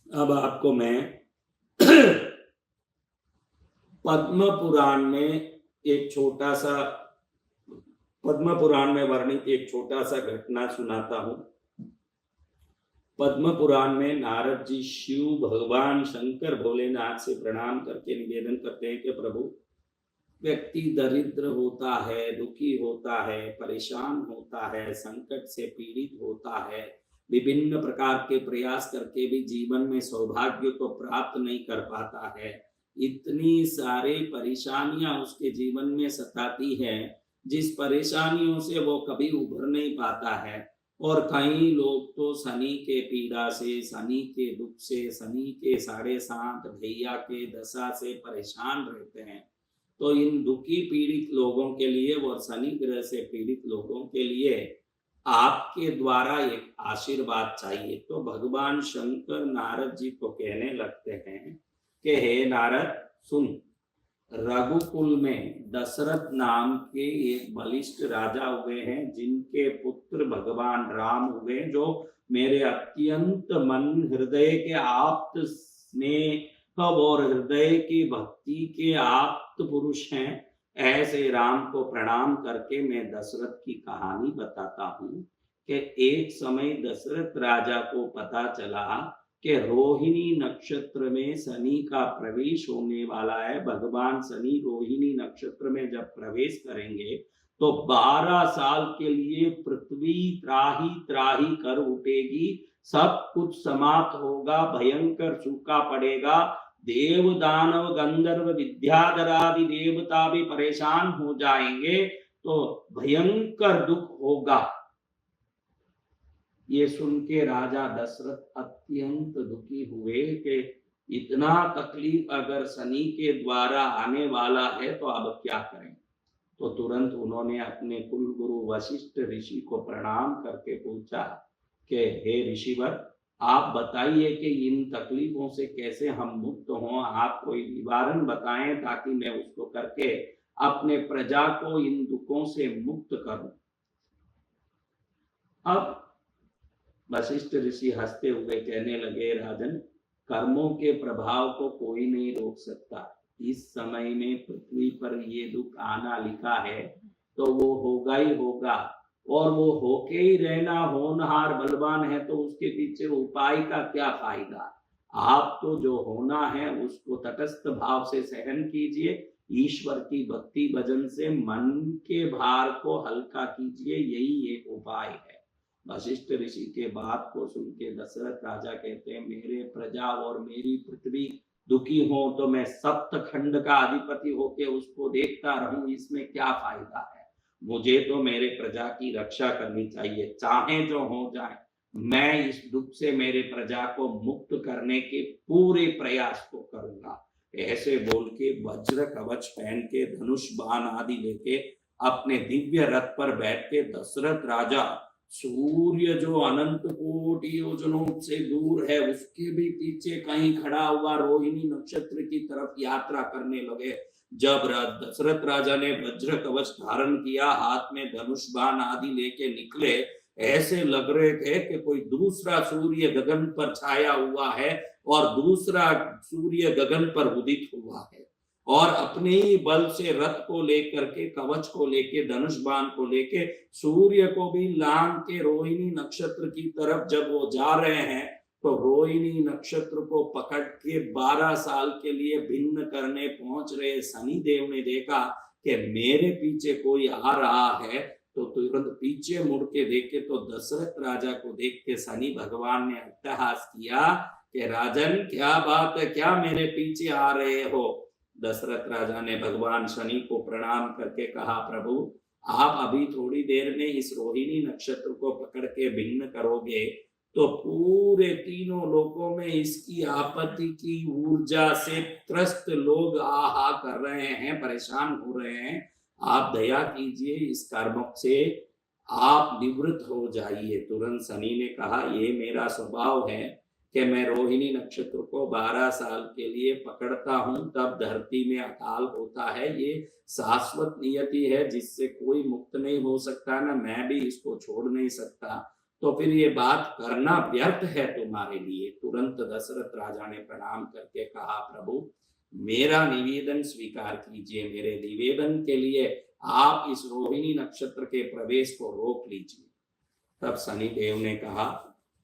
अब आपको मैं पद्म पुराण में एक छोटा सा पद्म पुराण में वर्णित एक छोटा सा घटना सुनाता हूं। पद्म पुराण में नारद जी शिव भगवान शंकर भोलेनाथ से प्रणाम करके निवेदन करते हैं कि प्रभु, व्यक्ति दरिद्र होता है, दुखी होता है, परेशान होता है, संकट से पीड़ित होता है, विभिन्न प्रकार के प्रयास करके भी जीवन में सौभाग्य को प्राप्त नहीं कर पाता है। इतनी सारी परेशानियां उसके जीवन में सताती है, जिस परेशानियों से वो कभी उभर नहीं पाता है। और कई लोग तो शनि के पीड़ा से, शनि के दुख से, शनि के 7.5 भैया के दशा से परेशान रहते हैं। तो इन दुखी पीड़ित लोगों के लिए और शनि ग्रह से पीड़ित लोगों के लिए आपके द्वारा एक आशीर्वाद चाहिए। तो भगवान शंकर नारद जी को कहने लगते हैं कि हे नारद, सुन, रघुकुल में दशरथ नाम के एक बलिष्ठ राजा हुए हैं, जिनके पुत्र भगवान राम हुए, जो मेरे अत्यंत मन हृदय के आप्त स्नेह और हृदय की भक्ति के आप्त पुरुष हैं। ऐसे राम को प्रणाम करके मैं दशरथ की कहानी बताता हूँ कि एक समय दशरथ राजा को पता चला कि रोहिणी नक्षत्र में शनि का प्रवेश होने वाला है। भगवान शनि रोहिणी नक्षत्र में जब प्रवेश करेंगे तो 12 साल के लिए पृथ्वी त्राही त्राही कर उठेगी, सब कुछ समाप्त होगा, भयंकर सूखा पड़ेगा, देव दानव गंधर्व विद्याधर आदि देवता भी परेशान हो जाएंगे, तो भयंकर दुख होगा। ये सुन के राजा दशरथ अत्यंत दुखी हुए कि इतना तकलीफ अगर शनि के द्वारा आने वाला है तो अब क्या करें। तो तुरंत उन्होंने अपने कुल गुरु वशिष्ठ ऋषि को प्रणाम करके पूछा कि हे ऋषिवर, आप बताइए कि इन तकलीफों से कैसे हम मुक्त हों, आप कोई निवारण बताएं ताकि मैं उसको करके अपने प्रजा को इन दुखों से मुक्त करूं। अब वशिष्ठ ऋषि हंसते हुए कहने लगे, राजन, कर्मों के प्रभाव को कोई नहीं रोक सकता। इस समय में पृथ्वी पर ये दुख आना लिखा है तो वो होगा ही होगा, और वो होके ही रहना, होनहार बलवान है तो उसके पीछे उपाय का क्या फायदा। आप तो जो होना है उसको तटस्थ भाव से सहन कीजिए, ईश्वर की भक्ति भजन से मन के भार को हल्का कीजिए, यही एक उपाय है। वशिष्ठ ऋषि के बात को सुन के दशरथ राजा कहते हैं, मेरे प्रजा और मेरी पृथ्वी दुखी हो तो मैं सप्त खंड का अधिपति होके उसको देखता रहूं, इसमें क्या फायदा है। मुझे तो मेरे प्रजा की रक्षा करनी चाहिए, चाहे जो हो जाए। मैं इस दुख से मेरे प्रजा को मुक्त करने के पूरे प्रयास को करूंगा। ऐसे बोल के वज्र कवच पहन के, धनुष बाण आदि लेके, अपने दिव्य रथ पर बैठ के दशरथ राजा सूर्य जो अनंत कोटि योजनों से दूर है उसके भी पीछे कहीं खड़ा हुआ रोहिणी नक्षत्र की तरफ यात्रा करने लगे। जब दशरथ राजा ने वज्र कवच धारण किया, हाथ में धनुष बाण आदि लेके निकले, ऐसे लग रहे थे कि कोई दूसरा सूर्य गगन पर छाया हुआ है और दूसरा सूर्य गगन पर उदित हुआ है। और अपने ही बल से रथ को लेकर के, कवच को लेके, धनुष बाण को लेके सूर्य को भी लांग के रोहिणी नक्षत्र की तरफ जब वो जा रहे हैं तो रोहिणी नक्षत्र को पकड़ के 12 साल के लिए भिन्न करने पहुंच रहे शनि देव ने देखा कि मेरे पीछे कोई आ रहा है, तो तुरंत पीछे मुड़ के देखे तो दशरथ राजा को देख के शनि भगवान ने अट्टहास किया कि राजन, क्या बात है, क्या मेरे पीछे आ रहे हो। दशरथ राजा ने भगवान शनि को प्रणाम करके कहा, प्रभु, आप अभी थोड़ी देर में इस रोहिणी नक्षत्र को पकड़ के भिन्न करोगे तो पूरे तीनों लोकों में इसकी आपत्ति की ऊर्जा से त्रस्त लोग आहा कर रहे हैं, परेशान हो रहे हैं। आप दया कीजिए, इस कर्म से आप निवृत्त हो जाइए। तुरंत शनि ने कहा, ये मेरा स्वभाव है कि मैं रोहिणी नक्षत्र को 12 साल के लिए पकड़ता हूं, तब धरती में अकाल होता है। ये शाश्वत नियति है जिससे कोई मुक्त नहीं हो सकता, ना मैं भी इसको छोड़ नहीं सकता। तो फिर ये बात करना व्यर्थ है तुम्हारे लिए। तुरंत दशरथ राजा ने प्रणाम करके कहा, प्रभु मेरा निवेदन स्वीकार कीजिए, मेरे निवेदन के लिए आप इस रोहिणी नक्षत्र के प्रवेश को रोक लीजिए। तब शनिदेव ने कहा,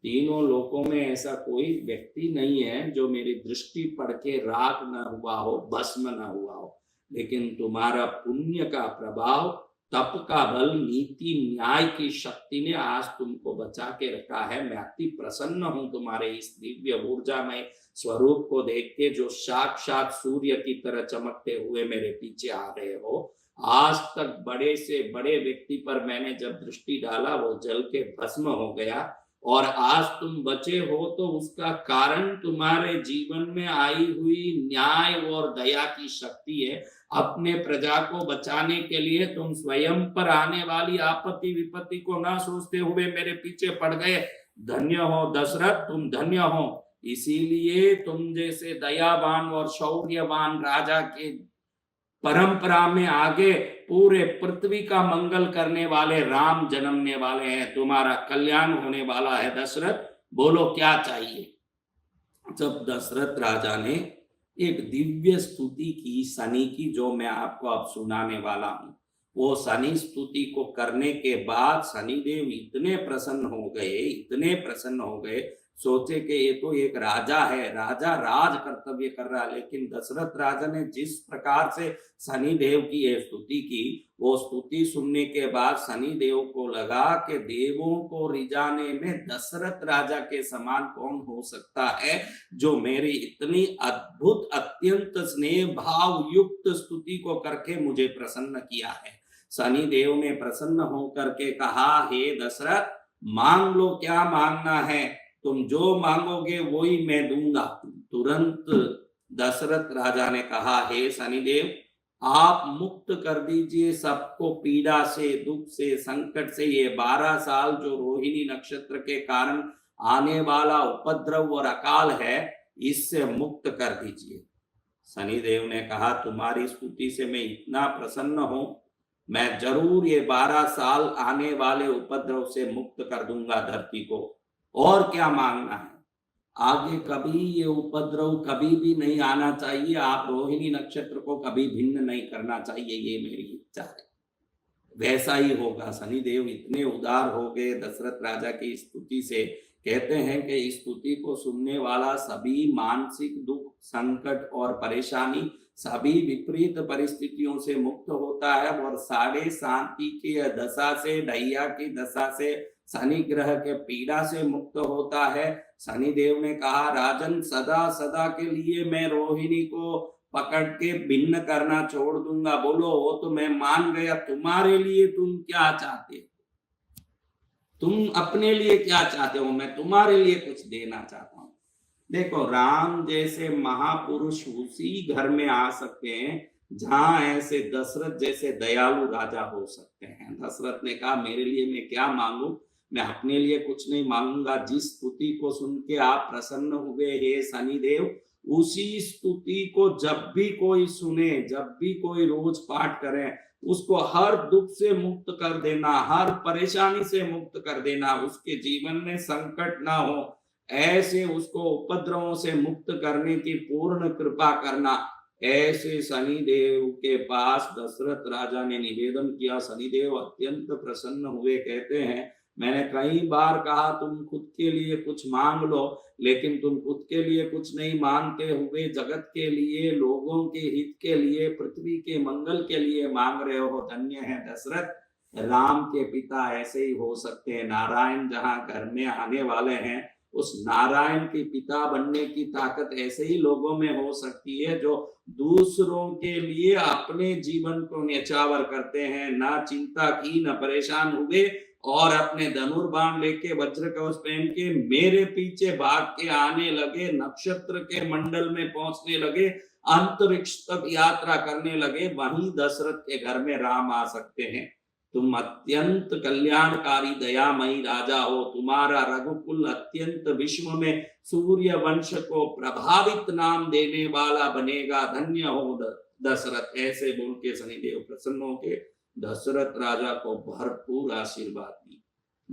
तीनों लोकों में ऐसा कोई व्यक्ति नहीं है जो मेरी दृष्टि पड़ के राख न हुआ हो, भस्म न हुआ हो, लेकिन तुम्हारा पुण्य का प्रभाव, तप का बल, नीति न्याय की शक्ति ने आज तुमको बचा के रखा है। मैं अति प्रसन्न हूं तुम्हारे इस दिव्य ऊर्जामय स्वरूप को देख के, जो साक्षात सूर्य की तरह चमकते हुए मेरे पीछे आ रहे हो। आज तक बड़े से बड़े व्यक्ति पर मैंने जब दृष्टि डाला वो जल के भस्म हो गया, और आज तुम बचे हो तो उसका कारण तुम्हारे जीवन में आई हुई न्याय और दया की शक्ति है। अपने प्रजा को बचाने के लिए तुम स्वयं पर आने वाली आपत्ति विपत्ति को ना सोचते हुए मेरे पीछे पड़ गए। धन्य हो दशरथ, तुम धन्य हो। इसीलिए तुम जैसे दयावान और शौर्यवान राजा के परंपरा में आगे पूरे पृथ्वी का मंगल करने वाले राम जन्मने वाले हैं, तुम्हारा कल्याण होने वाला है। दशरथ बोलो क्या चाहिए। जब दशरथ राजा ने एक दिव्य स्तुति की शनि की, जो मैं आपको अब सुनाने वाला हूं, वो शनि स्तुति को करने के बाद शनिदेव इतने प्रसन्न हो गए, इतने प्रसन्न हो गए, सोचे कि ये तो एक राजा है, राजा राज कर्तव्य कर रहा है। लेकिन दशरथ राजा ने जिस प्रकार से शनिदेव की ये स्तुति की, वो स्तुति सुनने के बाद शनिदेव को लगा कि देवों को रिझाने में दशरथ राजा के समान कौन हो सकता है, जो मेरी इतनी अद्भुत अत्यंत स्नेह भाव युक्त स्तुति को करके मुझे प्रसन्न किया है। शनिदेव ने प्रसन्न होकर के कहा, हे दशरथ मांग लो, क्या मांगना है, तुम जो मांगोगे वही मैं दूंगा। तुरंत दशरथ राजा ने कहा, हे शनिदेव आप मुक्त कर दीजिए सबको पीड़ा से, दुख से, संकट से। ये 12 साल जो रोहिणी नक्षत्र के कारण आने वाला उपद्रव और अकाल है, इससे मुक्त कर दीजिए। शनिदेव ने कहा, तुम्हारी स्तुति से मैं इतना प्रसन्न हूं, मैं जरूर ये 12 साल आने वाले उपद्रव से मुक्त कर दूंगा धरती को। और क्या मांगना है? आगे कभी ये उपद्रव कभी भी नहीं आना चाहिए, आप रोहिणी नक्षत्र को कभी भिन्न नहीं करना चाहिए, ये मेरी इच्छा है। वैसा ही होगा। शनिदेव इतने उदार हो गए दशरथ राजा की स्तुति से। कहते हैं कि इस स्तुति को सुनने वाला सभी मानसिक दुख, संकट और परेशानी, सभी विपरीत परिस्थितियों से मुक्त होता है, और साढ़े शांति की दशा से, ढैया की दशा से, शनि ग्रह के पीड़ा से मुक्त होता है। शनिदेव ने कहा, राजन सदा सदा के लिए मैं रोहिणी को पकड़ के भिन्न करना छोड़ दूंगा। बोलो वो तो मैं मान गया, तुम्हारे लिए तुम क्या चाहते हो, तुम अपने लिए क्या चाहते हो, मैं तुम्हारे लिए कुछ देना चाहता हूं। देखो राम जैसे महापुरुष उसी घर में आ सकते हैं जहां ऐसे दशरथ जैसे दयालु राजा हो सकते हैं। दशरथ ने कहा, मेरे लिए मैं क्या मांगू, मैं अपने लिए कुछ नहीं मांगूंगा। जिस स्तुति को सुन के आप प्रसन्न हुए हे शनिदेव, उसी स्तुति को जब भी कोई सुने, जब भी कोई रोज पाठ करे, उसको हर दुख से मुक्त कर देना, हर परेशानी से मुक्त कर देना, उसके जीवन में संकट ना हो, ऐसे उसको उपद्रवों से मुक्त करने की पूर्ण कृपा करना। ऐसे शनिदेव के पास दशरथ राजा ने निवेदन किया। शनिदेव अत्यंत प्रसन्न हुए। कहते हैं, मैंने कई बार कहा तुम खुद के लिए कुछ मांग लो, लेकिन तुम खुद के लिए कुछ नहीं मांगते हुए जगत के लिए, लोगों के हित के लिए, पृथ्वी के मंगल के लिए मांग रहे हो। धन्य है दशरथ, राम के पिता ऐसे ही हो सकते हैं। नारायण जहां घर में आने वाले हैं, उस नारायण के पिता बनने की ताकत ऐसे ही लोगों में हो सकती है जो दूसरों के लिए अपने जीवन को न्यौछावर करते हैं, ना चिंता की, न परेशान हुए, और अपने धनुर्बाण लेके वज्र कवच पहन के मेरे पीछे भाग के आने लगे, नक्षत्र के मंडल में पहुंचने लगे, अंतरिक्ष तक यात्रा करने लगे। वहीं दशरथ के घर में राम आ सकते हैं। तुम अत्यंत कल्याणकारी दयामयी राजा हो, तुम्हारा रघुकुल अत्यंत विश्व में सूर्य वंश को प्रभावित नाम देने वाला बनेगा। धन्य हो दशरथ। ऐसे बोल के शनिदेव प्रसन्न होके दशरथ राजा को भरपूर आशीर्वाद दी।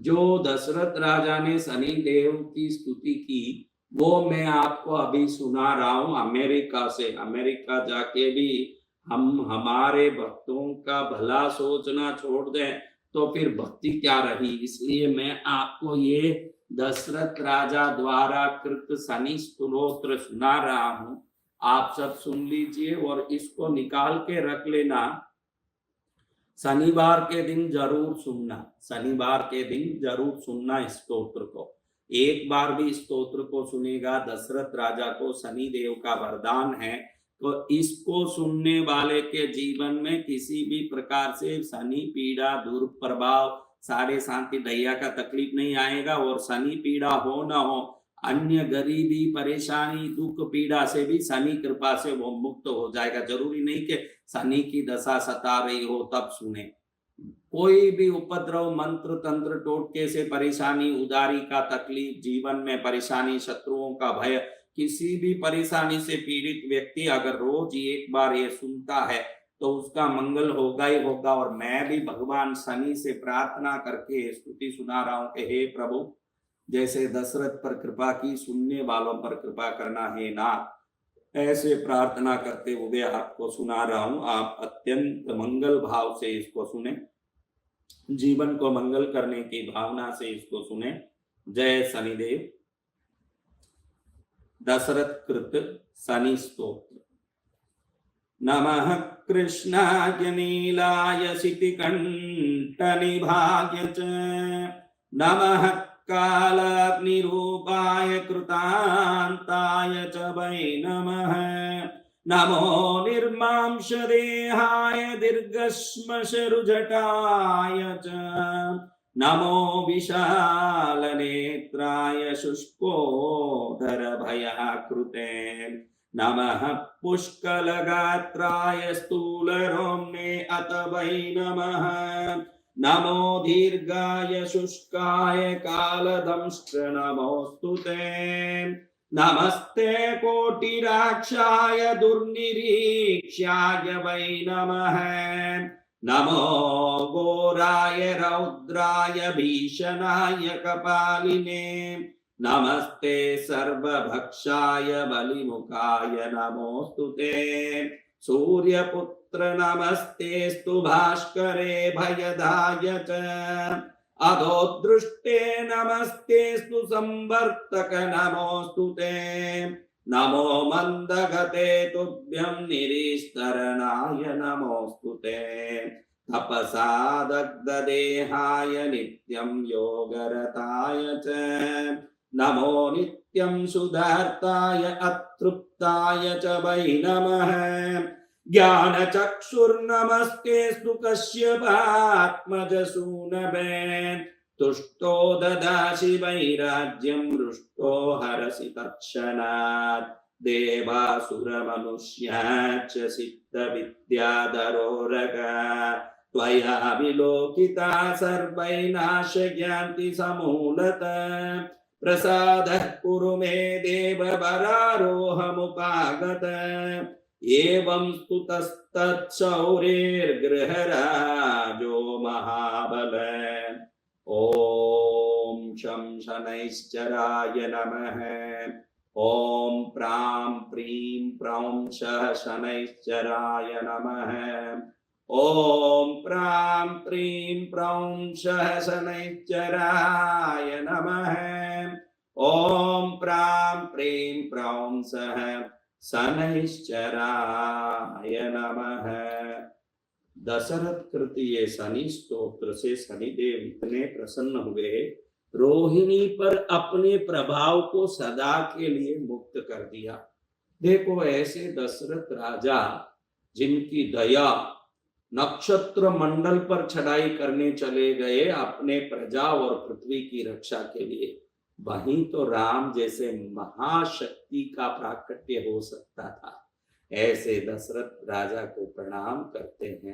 जो दशरथ राजा ने शनि देव की स्तुति की वो मैं आपको अभी सुना रहा हूं अमेरिका से। अमेरिका जाके भी हम हमारे भक्तों का भला सोचना छोड़ दें तो फिर भक्ति क्या रही। इसलिए मैं आपको ये दशरथ राजा द्वारा कृत शनि स्तोत्र सुना रहा हूं। आप सब सुन लीजिए और इसको निकाल के रख लेना। शनिवार के दिन जरूर सुनना, शनिवार के दिन जरूर सुनना इस स्तोत्र को। एक बार भी इस स्तोत्र को सुनेगा, दशरथ राजा को शनि देव का वरदान है, तो इसको सुनने वाले के जीवन में किसी भी प्रकार से शनि पीड़ा दुर्प्रभाव सारे शांति दैया का तकलीफ नहीं आएगा। और शनि पीड़ा हो ना हो, अन्य गरीबी परेशानी दुख पीड़ा से भी शनि कृपा से वो मुक्त हो जाएगा। जरूरी नहीं कि शनि की दशा सता रही हो तब सुने। कोई भी उपद्रव मंत्र तंत्र टोटके से परेशानी उदारी का तकलीफ जीवन में परेशानी शत्रुओं का भय किसी भी परेशानी से पीड़ित व्यक्ति अगर रोज एक बार ये सुनता है तो उसका मंगल होगा ही होगा। और मैं भी भगवान शनि से प्रार्थना करके स्तुति सुना रहा हूं कि हे प्रभु जैसे दशरथ पर कृपा की सुनने वालों पर कृपा करना है नाथ। ऐसे प्रार्थना करते हुए आपको सुना रहा हूं। आप अत्यंत मंगल भाव से इसको सुने, जीवन को मंगल करने की भावना से इसको सुने। जय शनिदेव। दशरथ कृत शनि स्तोत्र। नमः कृष्णाय नीलाय शितिकंठ निभाय च नमः कालाग्निरूपाय कृतान्ताय च वै नमः। नमो निर्मांशदेहाय दीर्घश्मशरुजटाय च नमो विशालनेत्राय शुष्कोदरभयाकृते नमः पुष्कलगात्राय स्थूलरोम्णे अत वै नमः। नमो दीर्घाय शुष्काय कालदंष्ट्र नमोस्तुते नमस्ते कोटिराक्षाय दुर्निरीक्ष्याय वै नमः। नमो घोराय रौद्राय भीषणाय कपालिने नमस्ते सर्वभक्षाय बलिमुखाय नमोस्तुते। सूर्यपुत्र नमस्तेस्तु भास्करे भयदाय च अधोदृष्टे नमस्तेस्तु संवर्तक नमोस्तुते। नमो मंदगते तुभ्यं निरीस्तरणाय नमोस्तुते। तपसा दग्धदेहाय नित्यं योगरताय च नमो नित्यं सुधार्ताय अतृप्ताय च वै नमः। ज्ञानचक्षुर्नमस्तेस्तु कश्यपात्मजसूनवे तुष्टो ददासि वैराज्यं हृष्टो हरसि तत्क्षणात्। देवासुरमनुष्याच्च सिद्धविद्याधरोरगा त्वया विलोकिता सर्वैर्नाशयन्ति समूलतः। प्रसादः कुरु मे देव वरारोहमुपागत एवं स्तुतस्तत्शौर्यैर्गृहराजो महाबल। ओम शं शनैश्चराय नमः। ओम प्रां प्रीं प्रौं शनैश्चराय नमः। ओम प्रां प्रीं प्रौं शनैश्चराय नमः। ओम प्रां प्रीं प्रौं शनैश्चराय नमः। दशरथ कृत ये शनि स्तोत्र से शनिदेव इतने प्रसन्न हुए, रोहिणी पर अपने प्रभाव को सदा के लिए मुक्त कर दिया। देखो ऐसे दशरथ राजा जिनकी दया नक्षत्र मंडल पर चढ़ाई करने चले गए अपने प्रजा और पृथ्वी की रक्षा के लिए, वहीं तो राम जैसे महाशक्ति का प्राकट्य हो सकता था। ऐसे दशरथ राजा को प्रणाम करते हैं।